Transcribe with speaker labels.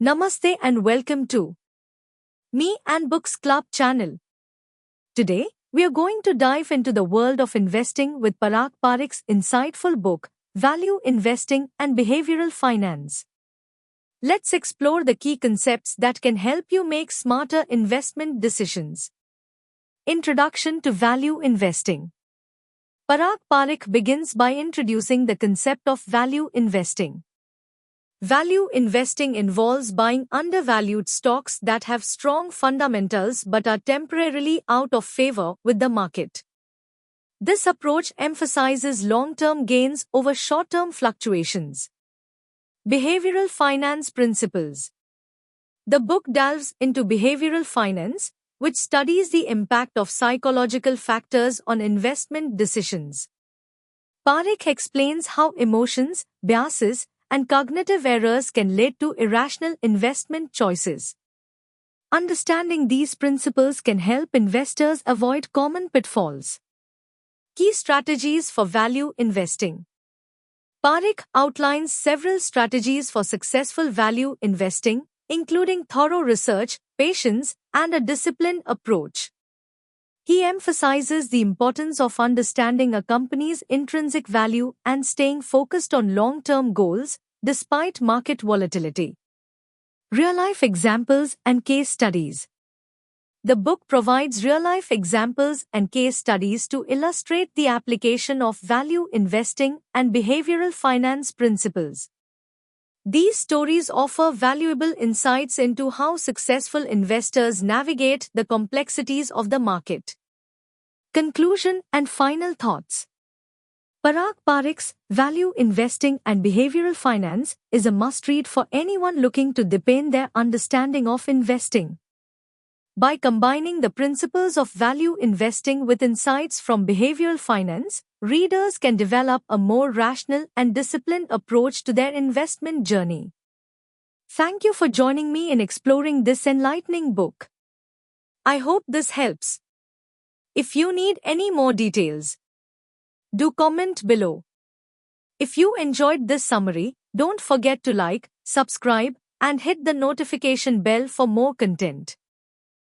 Speaker 1: Namaste and welcome to Me and Books Club channel. Today, we are going to dive into the world of investing with Parag Parikh's insightful book, Value Investing and Behavioral Finance. Let's explore the key concepts that can help you make smarter investment decisions. Introduction to Value Investing. Parag Parikh begins by introducing the concept of value investing. Value investing involves buying undervalued stocks that have strong fundamentals but are temporarily out of favor with the market. This approach emphasizes long-term gains over short-term fluctuations. Behavioral finance principles. The book delves into behavioral finance, which studies the impact of psychological factors on investment decisions. Parikh explains how emotions, biases, and cognitive errors can lead to irrational investment choices. Understanding these principles can help investors avoid common pitfalls. Key strategies for value investing. Parikh outlines several strategies for successful value investing, including thorough research, patience, and a disciplined approach. He emphasizes the importance of understanding a company's intrinsic value and staying focused on long-term goals, despite market volatility. Real-life examples and case studies. The book provides real-life examples and case studies to illustrate the application of value investing and behavioral finance principles. These stories offer valuable insights into how successful investors navigate the complexities of the market. Conclusion and final thoughts. Parag Parikh's Value Investing and Behavioral Finance is a must-read for anyone looking to deepen their understanding of investing. By combining the principles of value investing with insights from behavioral finance, readers can develop a more rational and disciplined approach to their investment journey. Thank you for joining me in exploring this enlightening book. I hope this helps. If you need any more details, do comment below. If you enjoyed this summary, don't forget to like, subscribe, and hit the notification bell for more content.